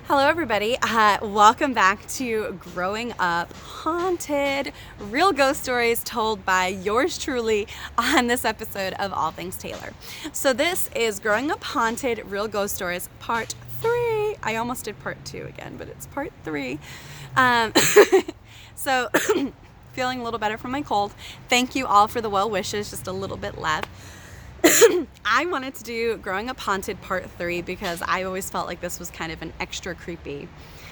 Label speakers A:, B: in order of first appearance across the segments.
A: Hello, everybody. Welcome back to Growing Up Haunted, real ghost stories told by yours truly on this episode of All Things Taeler. So this is Growing Up Haunted, real ghost stories, part 3. I almost did part 2 again, but it's part 3. So feeling a little better from my cold. Thank you all for the well wishes, just a little bit left. I wanted to do Growing Up Haunted Part 3 because I always felt like this was kind of an extra creepy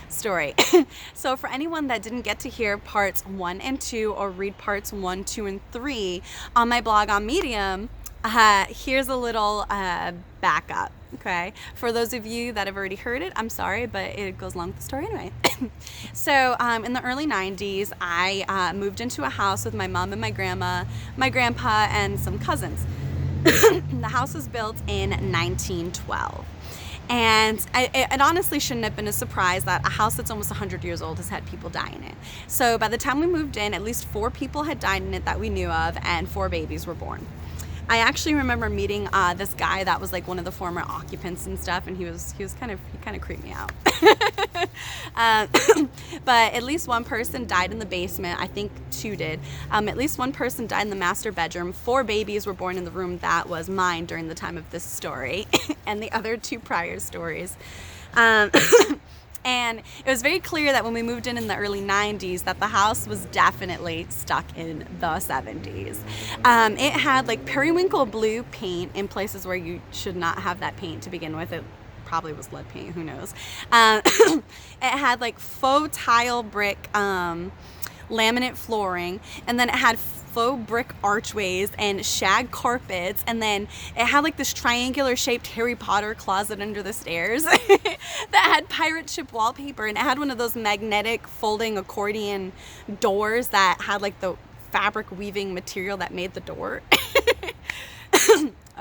A: story. So for anyone that didn't get to hear parts 1 and 2 or read parts 1, 2, and 3 on my blog on Medium, here's a little backup, okay? For those of you that have already heard it, I'm sorry, but it goes along with the story anyway. So in the early 90s, I moved into a house with my mom and my grandma, my grandpa, and some cousins. The house was built in 1912, and it honestly shouldn't have been a surprise that a house that's almost 100 years old has had people die in it. So by the time we moved in, at least 4 people had died in it that we knew of, and 4 babies were born. I actually remember meeting this guy that was like one of the former occupants and stuff, and he kind of creeped me out. But at least one person died in the basement. I think 2 did. At least one person died in the master bedroom. 4 babies were born in the room that was mine during the time of this story, and the other 2 prior stories. And it was very clear that when we moved in the early 90s that the house was definitely stuck in the 70s. It had like periwinkle blue paint in places where you should not have that paint to begin with. It probably was lead paint, who knows. It had like faux tile brick laminate flooring, and then it had faux brick archways and shag carpets, and then it had like this triangular shaped Harry Potter closet under the stairs that had pirate ship wallpaper, and it had one of those magnetic folding accordion doors that had like the fabric weaving material that made the door.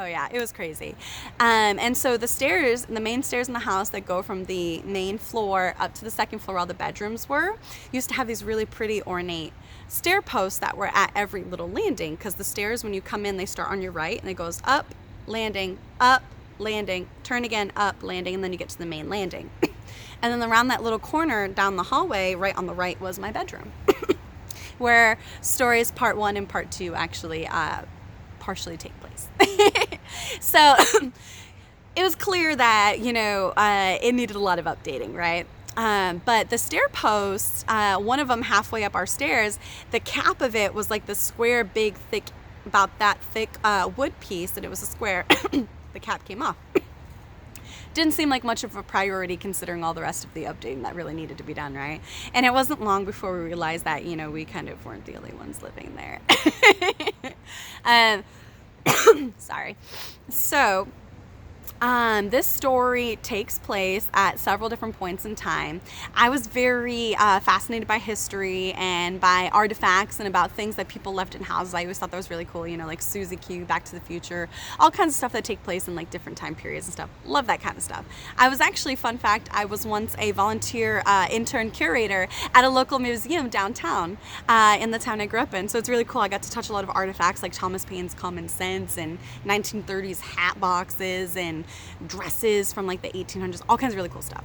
A: Oh yeah, it was crazy. And so the main stairs in the house that go from the main floor up to the second floor where all the bedrooms were, used to have these really pretty ornate stair posts that were at every little landing, because the stairs, when you come in, they start on your right and it goes up, landing, turn again, up, landing, and then you get to the main landing. And then around that little corner down the hallway, right on the right, was my bedroom, where stories part 1 and part 2 actually partially take place. So it was clear that, it needed a lot of updating, right? But the stair posts, one of them halfway up our stairs, the cap of it was like the square, big, thick, about that thick wood piece, and it was a square. The cap came off. Didn't seem like much of a priority considering all the rest of the updating that really needed to be done, right? And it wasn't long before we realized that, we kind of weren't the only ones living there. Sorry. So, this story takes place at several different points in time. I was very fascinated by history and by artifacts and about things that people left in houses. I always thought that was really cool, like Susie Q, Back to the Future, all kinds of stuff that take place in like different time periods and stuff. Love that kind of stuff. I was actually, fun fact, I was once a volunteer intern curator at a local museum downtown in the town I grew up in. So it's really cool. I got to touch a lot of artifacts like Thomas Paine's Common Sense and 1930s hat boxes and dresses from like the 1800s, all kinds of really cool stuff.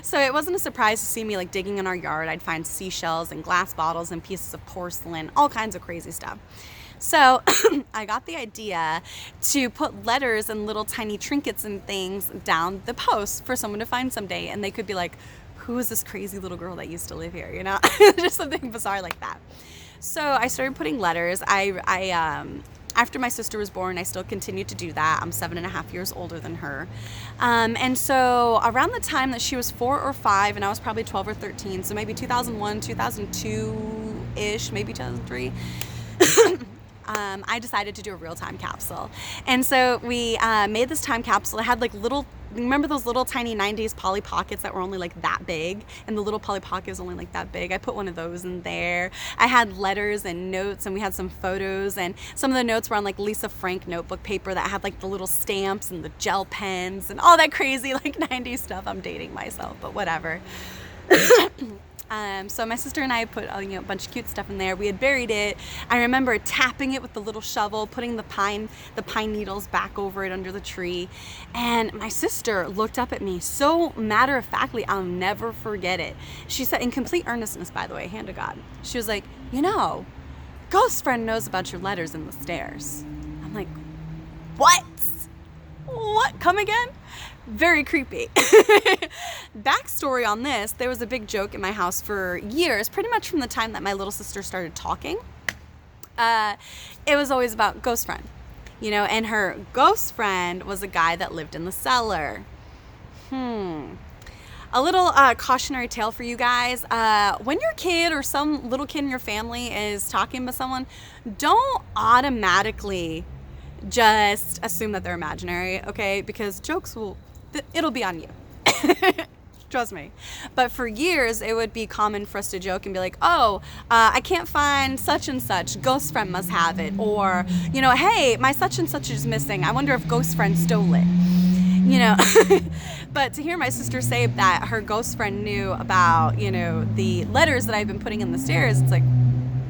A: So it wasn't a surprise to see me like digging in our yard. I'd find seashells and glass bottles and pieces of porcelain, all kinds of crazy stuff. So I got the idea to put letters and little tiny trinkets and things down the post for someone to find someday, and they could be like, who is this crazy little girl that used to live here, just something bizarre like that. So I started putting letters. After my sister was born, I still continued to do that. I'm 7.5 years older than her. And so around the time that she was 4 or 5, and I was probably 12 or 13, so maybe 2001, 2002-ish, maybe 2003, I decided to do a real time capsule. And so we made this time capsule. It had like remember those little tiny 90s Polly Pockets that were only like that big? And the little Polly Pocket was only like that big. I put one of those in there. I had letters and notes, and we had some photos, and some of the notes were on like Lisa Frank notebook paper that had like the little stamps and the gel pens and all that crazy like 90s stuff. I'm dating myself, but whatever. So my sister and I put a bunch of cute stuff in there. We had buried it. I remember tapping it with the little shovel, putting the pine needles back over it under the tree. And my sister looked up at me so matter-of-factly, I'll never forget it. She said, in complete earnestness, by the way, hand to God, she was like, ghost friend knows about your letters in the stairs. I'm like, what? What? Come again? Very creepy. Backstory on this, there was a big joke in my house for years, pretty much from the time that my little sister started talking. It was always about ghost friend, and her ghost friend was a guy that lived in the cellar. A little cautionary tale for you guys. When your kid or some little kid in your family is talking about someone, don't automatically just assume that they're imaginary, okay? Because jokes it'll be on you. Trust me. But for years, it would be common for us to joke and be like, I can't find such and such. Ghost friend must have it. Or, hey, my such and such is missing. I wonder if ghost friend stole it. But to hear my sister say that her ghost friend knew about, the letters that I've been putting in the stairs, it's like,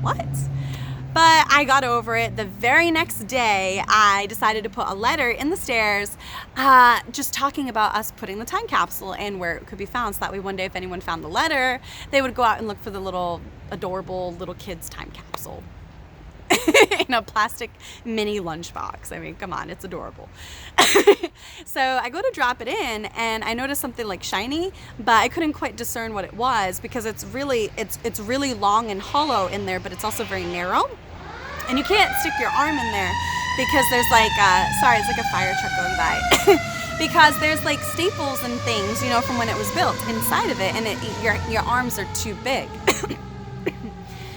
A: what? But I got over it. The very next day, I decided to put a letter in the stairs, just talking about us putting the time capsule and where it could be found. So that way one day if anyone found the letter, they would go out and look for the little adorable little kid's time capsule in a plastic mini lunchbox. I mean, come on, it's adorable. So I go to drop it in and I noticed something like shiny, but I couldn't quite discern what it was because it's really long and hollow in there, but it's also very narrow. And you can't stick your arm in there because there's it's like a fire truck going by. Because there's like staples and things, from when it was built inside of it, and your arms are too big.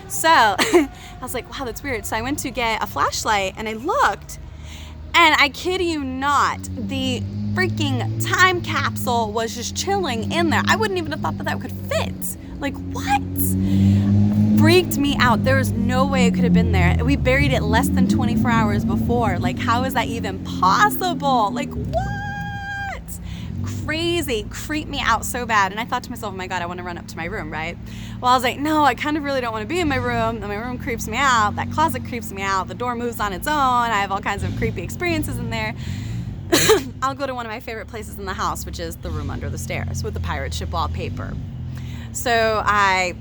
A: So I was like, wow, that's weird. So I went to get a flashlight and I looked, and I kid you not, the freaking time capsule was just chilling in there. I wouldn't even have thought that could fit. Like, what? Freaked me out. There was no way it could have been there. We buried it less than 24 hours before. Like, how is that even possible? Like, what? Crazy. Creeped me out so bad. And I thought to myself, oh my God, I want to run up to my room, right? Well, I was like, no, I kind of really don't want to be in my room. My room creeps me out. That closet creeps me out. The door moves on its own. I have all kinds of creepy experiences in there. I'll go to one of my favorite places in the house, which is the room under the stairs with the pirate ship wallpaper. So I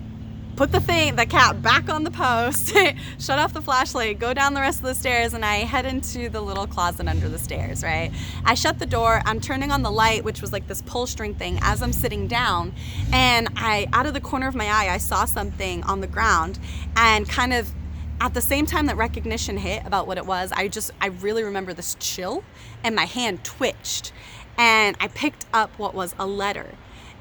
A: put the cat back on the post, shut off the flashlight, go down the rest of the stairs, and I head into the little closet under the stairs, right? I shut the door, I'm turning on the light, which was like this pull string thing, as I'm sitting down, and out of the corner of my eye, I saw something on the ground, and kind of at the same time that recognition hit about what it was, I really remember this chill, and my hand twitched, and I picked up what was a letter.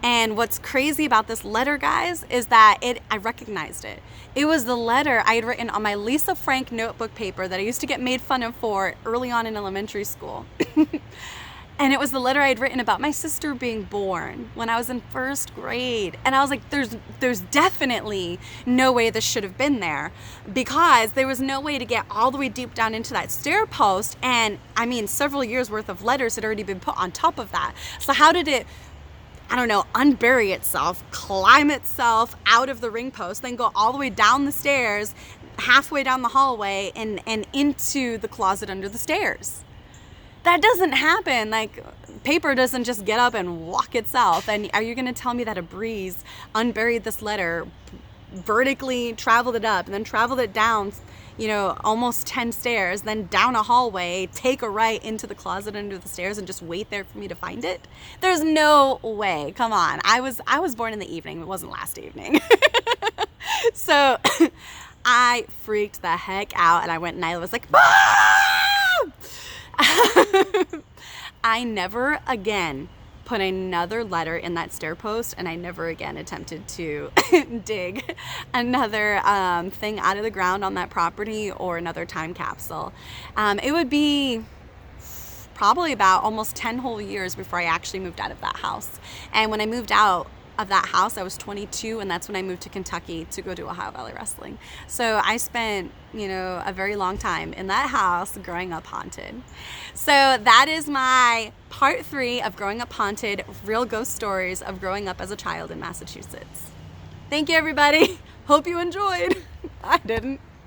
A: And what's crazy about this letter, guys, is that I recognized it. It was the letter I had written on my Lisa Frank notebook paper that I used to get made fun of for early on in elementary school. And it was the letter I had written about my sister being born when I was in first grade. And I was like, there's definitely no way this should have been there, because there was no way to get all the way deep down into that stair post. And I mean, several years worth of letters had already been put on top of that. So how did it, I don't know, unbury itself, climb itself out of the ring post, then go all the way down the stairs, halfway down the hallway, and into the closet under the stairs? That doesn't happen. Like, paper doesn't just get up and walk itself. And are you going to tell me that a breeze unburied this letter, vertically traveled it up, and then traveled it down, almost 10 stairs, then down a hallway, take a right into the closet under the stairs, and just wait there for me to find it? There's no way. Come on. I was born in the evening. It wasn't last evening. So I freaked the heck out, and I went and I was like, ah! I never again put another letter in that stair post, and I never again attempted to dig another thing out of the ground on that property or another time capsule. It would be probably about almost 10 whole years before I actually moved out of that house. And when I moved out of that house, I was 22, and that's when I moved to Kentucky to go to Ohio Valley Wrestling. So I spent, a very long time in that house growing up haunted. So that is my part 3 of growing up haunted, real ghost stories of growing up as a child in Massachusetts. Thank you, everybody. Hope you enjoyed. I didn't.